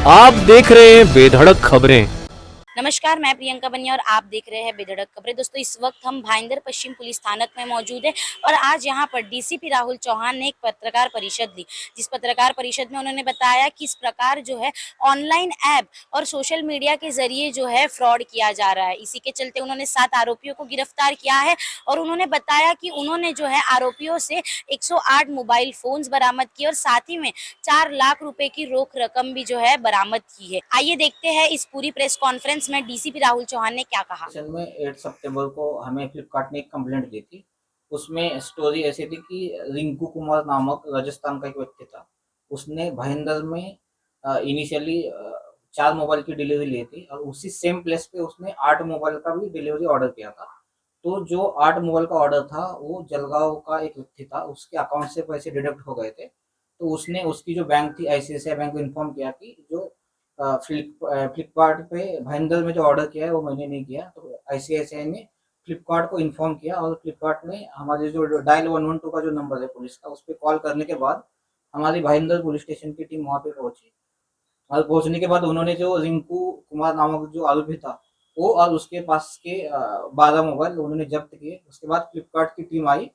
आप देख रहे हैं बेधड़क खबरें। नमस्कार, मैं प्रियंका बनिया और आप देख रहे हैं बेधड़क खबरें। दोस्तों, इस वक्त हम भाईंदर पश्चिम पुलिस थानक में मौजूद हैं और आज यहां पर डीसीपी राहुल चौहान ने एक पत्रकार परिषद ली, जिस पत्रकार परिषद में उन्होंने बताया कि इस प्रकार जो है ऑनलाइन ऐप और सोशल मीडिया के जरिए जो है फ्रॉड किया जा रहा है। इसी के चलते उन्होंने 7 आरोपियों को गिरफ्तार किया है और उन्होंने बताया कि उन्होंने जो है आरोपियों से 108 मोबाइल फोन्स बरामद किए और साथ ही में 4 लाख रुपए की रोक रकम भी जो है बरामद की है। आइए देखते हैं इस पूरी प्रेस कॉन्फ्रेंस में डीसीपी राहुल चौहान ने क्या कहा। में 8 सितंबर को हमें फ्लिपकार्ट ने एक कंप्लेंट दी थी। उसमें स्टोरी ऐसी थी कि रिंकू कुमार नामक राजस्थान का एक व्यक्ति था। उसने भाईंदर में इनिशियली 4 मोबाइल की डिलीवरी ली थी और उसी सेम प्लेस पे उसने 8 मोबाइल का भी डिलीवरी ऑर्डर किया था। तो जो 8 मोबाइल का ऑर्डर था वो जलगांव का एक व्यक्ति था, उसके अकाउंट से पैसे डिडक्ट हो गए थे। तो उसने उसकी जो बैंक थी आईसीआईसीआई बैंक को इन्फॉर्म किया कि जो फ्लिपकार्ट पे भाईंदर में जो ऑर्डर किया है वो मैंने नहीं किया। तो आईसीआईसीआई ने फ्लिपकार्ट को इन्फॉर्म किया और फ्लिपकार्ट ने हमारे जो डायल 112 का जो नंबर है पुलिस का, उस पर कॉल करने के बाद हमारी भाईंदर पुलिस स्टेशन की टीम वहाँ पे पहुंची और पहुंचने के बाद उन्होंने जो रिंकू कुमार नामक जो आरोपी था वो और उसके पास के 12 मोबाइल उन्होंने जब्त किए। उसके बाद फ्लिपकार्ट की टीम आई,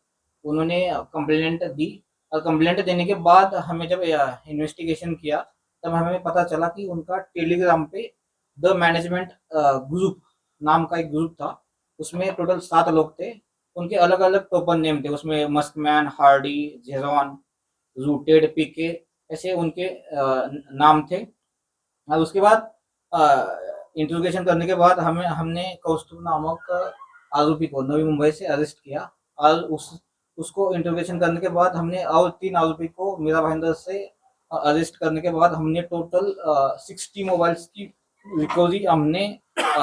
उन्होंने कंप्लेंट दी और कंप्लेंट देने के बाद हमें जब इन्वेस्टिगेशन किया तब हमें पता चला कि उनका टेलीग्राम पे द मैनेजमेंट ग्रुप नाम का एक ग्रुप था। उसमें टोटल 7 लोग थे। उनके अलग अलग टोपन नेम थे, उसमें मस्कमैन, हार्डी, जेरॉन, रूटेड, पीके ऐसे उनके नाम थे। और उसके बाद इंट्रोगेशन करने के बाद हमने कौस्तुभ नामक आरोपी को नवी मुंबई से अरेस्ट किया और उसको इंट्रोगेशन करने के बाद हमने और 3 आरोपी को मीरा भाईंदर से अरेस्ट करने के बाद हमने टोटल 60 मोबाइल्स की रिकवरी हमने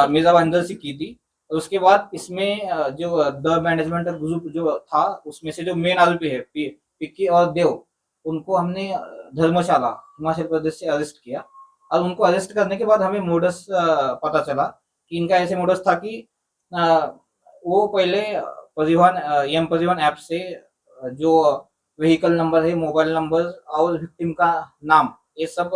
मीरा भाईंदर से की थी। और उसके बाद इसमें जो द मैनेजमेंट ग्रुप जो था उसमें से जो मेन आरोपी है पिक्की और देव, उनको हमने धर्मशाला हिमाचल प्रदेश से अरेस्ट किया। और उनको अरेस्ट करने के बाद हमें मोडस पता चला कि इनका ऐसे मोडस था कि वो पहले परिवहन एम परिवहन ऐप से जो व्हीकल नंबर है, मोबाइल नंबर और विक्टिम का नाम, ये सब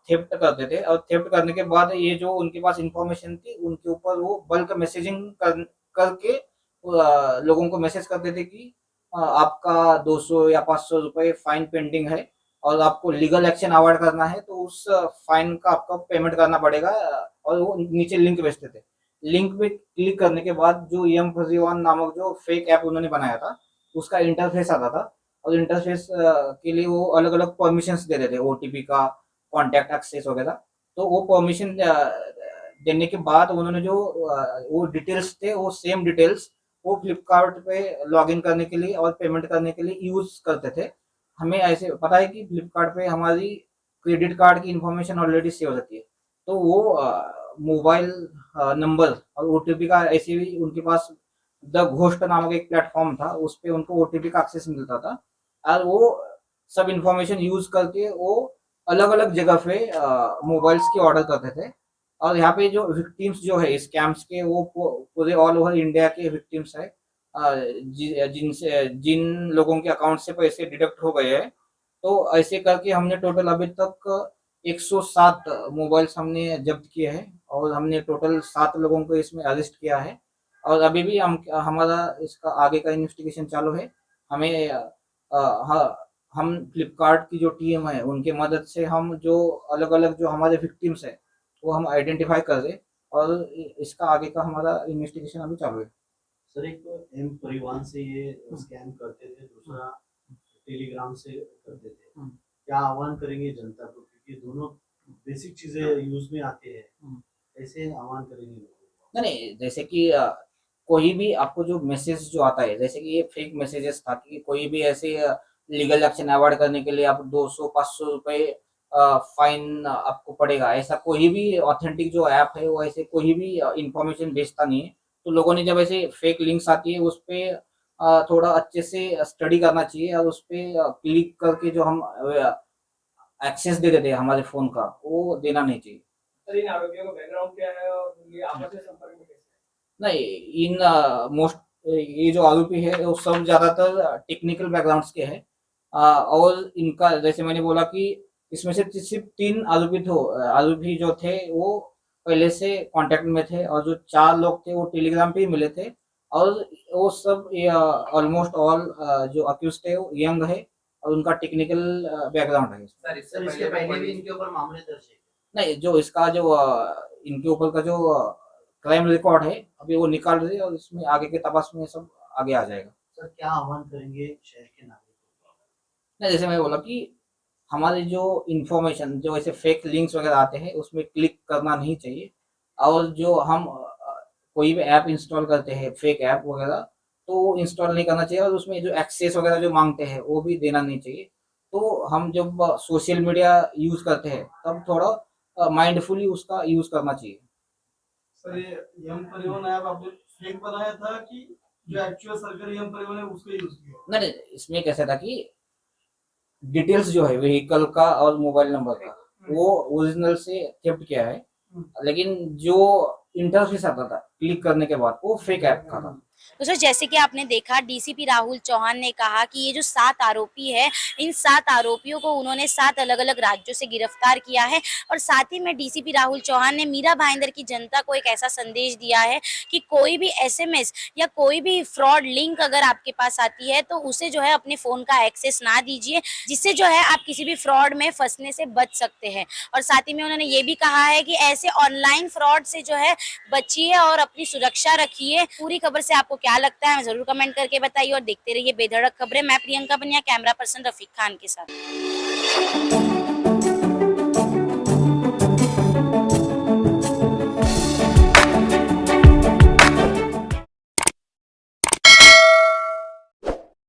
थेफ्ट करते थे। और थेफ्ट करने के बाद ये जो उनके पास इंफॉर्मेशन थी उनके ऊपर वो बल्क मैसेजिंग करके लोगों को मैसेज करते थे कि आपका 200 या 500 रुपए फाइन पेंडिंग है और आपको लीगल एक्शन अवॉइड करना है तो उस फाइन का आपको पेमेंट करना पड़ेगा। और वो नीचे लिंक भेजते थे। लिंक पे क्लिक करने के बाद जो एम फजीवान नामक जो फेक ऐप उन्होंने बनाया था उसका इंटरफेस आता था और इंटरफेस के लिए वो अलग अलग परमिशंस दे रहे थे, ओटीपी का, कॉन्टैक्ट एक्सेस वगैरह। तो वो परमिशन देने के बाद उन्होंने जो वो डिटेल्स थे वो सेम डिटेल्स वो फ्लिपकार्ट पे लॉगिन करने के लिए और पेमेंट करने के लिए यूज करते थे। हमें ऐसे पता है कि फ्लिपकार्ट पे हमारी क्रेडिट कार्ड की इंफॉर्मेशन ऑलरेडी सेव रहती है, तो वो मोबाइल नंबर और ओटीपी का ऐसे भी उनके पास द घोस्ट नामक एक प्लेटफॉर्म था, उस पे उनको ओटीपी का एक्सेस मिलता था और वो सब इंफॉर्मेशन यूज करके वो अलग अलग जगह पे मोबाइल्स के ऑर्डर करते थे। और यहाँ पे जो विक्टिम्स जो है स्कैम्स के वो पूरे ऑल ओवर इंडिया के विक्टिम्स है, जिन लोगों के अकाउंट से पैसे डिडक्ट हो गए हैं। तो ऐसे करके हमने टोटल अभी तक 107 मोबाइल्स हमने जब्त किए हैं और हमने टोटल 7 लोगों को इसमें अरेस्ट किया है। और अभी भी हमारा इसका आगे का इन्वेस्टिगेशन चालू है। हमें हम फ्लिपकार्ट की जो टीम है उनके मदद से हम जो अलग अलग जो हमारे विक्टिम्स है वो हम आइडेंटिफाई कर रहे और इसका आगे का हमारा इन्वेस्टिगेशन अभी चालू है। सर, एक तो एम परिवहन से ये स्कैम करते थे, दूसरा टेलीग्राम से करते थे। क्या आह्वान करेंगे जनता को, क्योंकि दोनों बेसिक चीजें यूज में आते हैं, कैसे आह्वान करेंगे लोगों को? नहीं, जैसे कि कोई भी आपको जो मैसेज जो आता है, जैसे कि ये फेक मैसेजेस था कि कोई भी ऐसे लीगल एक्शन अवॉइड करने के लिए आप 200-500 रुपए फाइन आपको पड़ेगा, ऐसा कोई भी ऑथेंटिक जो ऐप है वो ऐसे कोई भी इंफॉर्मेशन भेजता नहीं है। तो लोगों ने जब ऐसे फेक लिंक्स आती है उस पे थोड़ा अच्छे से स्टडी करना चाहिए और उस पे क्लिक करके जो हम एक्सेस दे देते हैं हमारे फोन का, वो देना नहीं चाहिए। सर, इन आरोपियों का बैकग्राउंड क्या है और ये आपस में संपर्क में कैसे है? नहीं, इन मोस्ट ये जो आरोपी है वो सब ज्यादातर टेक्निकल बैकग्राउंड्स के हैं। और इनका जैसे मैंने बोला कि इसमें से सिर्फ 3 आरोपी जो थे वो पहले से कांटेक्ट में थे, और जो 4 लोग थे वो टेलीग्राम पे ही मिले थे, और वो सब ऑलमोस्ट ऑल जो अक्यूज थे वो यंग है और उनका टेक्निकल बैकग्राउंड है। सर इससे सर इसके पहले भी इनके ऊपर मामले दर्ज है? नहीं, जो इसका जो इनके ऊपर का जो क्राइम रिकॉर्ड है अभी वो निकाल रहे हैं, और इसमें आगे के तपास में सब आगे आ जाएगा। सर क्या आह्वान करेंगे शहर के नागरिकों को? नहीं, जैसे मैं बोला कि हमारी जो इंफॉर्मेशन, जो ऐसे फेक लिंक्स वगैरह आते हैं उसमें क्लिक करना नहीं चाहिए, और जो हम कोई भी ऐप इंस्टॉल करते हैं फेक ऐप वगैरह, तो वो इंस्टॉल नहीं करना चाहिए, और उसमें जो एक्सेस वगैरह जो मांगते हैं वो भी देना नहीं चाहिए। तो हम जब सोशल मीडिया यूज करते हैं तब थोड़ा माइंडफुली उसका यूज करना चाहिए। सर ये यम परिवहन ऐप आपने फेक बनाया था कि जो एक्चुअल सरकारी यम परिवहन है उसका यूज किया? नहीं, इसमें कैसा था कि डिटेल्स जो है व्हीकल का और मोबाइल नंबर का वो ओरिजिनल से थेफ्ट किया है, लेकिन जो इंटरफेस आता था क्लिक करने के बाद वो फेक ऐप का था। तो सर जैसे कि आपने देखा डीसीपी राहुल चौहान ने कहा कि ये जो 7 आरोपी है, इन 7 आरोपियों को उन्होंने 7 अलग-अलग राज्यों से गिरफ्तार किया है, और साथ ही में डीसीपी राहुल चौहान ने मीरा भाईंदर की जनता को एक ऐसा संदेश दिया है कि कोई भी एसएमएस या कोई भी फ्रॉड लिंक अगर आपके पास आती है तो उसे जो है अपने फोन का एक्सेस ना दीजिए, जिससे जो है आप किसी भी फ्रॉड में फंसने से बच सकते हैं। और साथ ही में उन्होंने ये भी कहा है कि ऐसे ऑनलाइन फ्रॉड से जो है बचिए और अपनी सुरक्षा रखिए। पूरी खबर से आपको क्या लगता है जरूर कमेंट करके बताइए, और देखते रहिए बेधड़क खबरें। मैं प्रियंका बनिया, कैमरा पर्सन रफीक खान के साथ।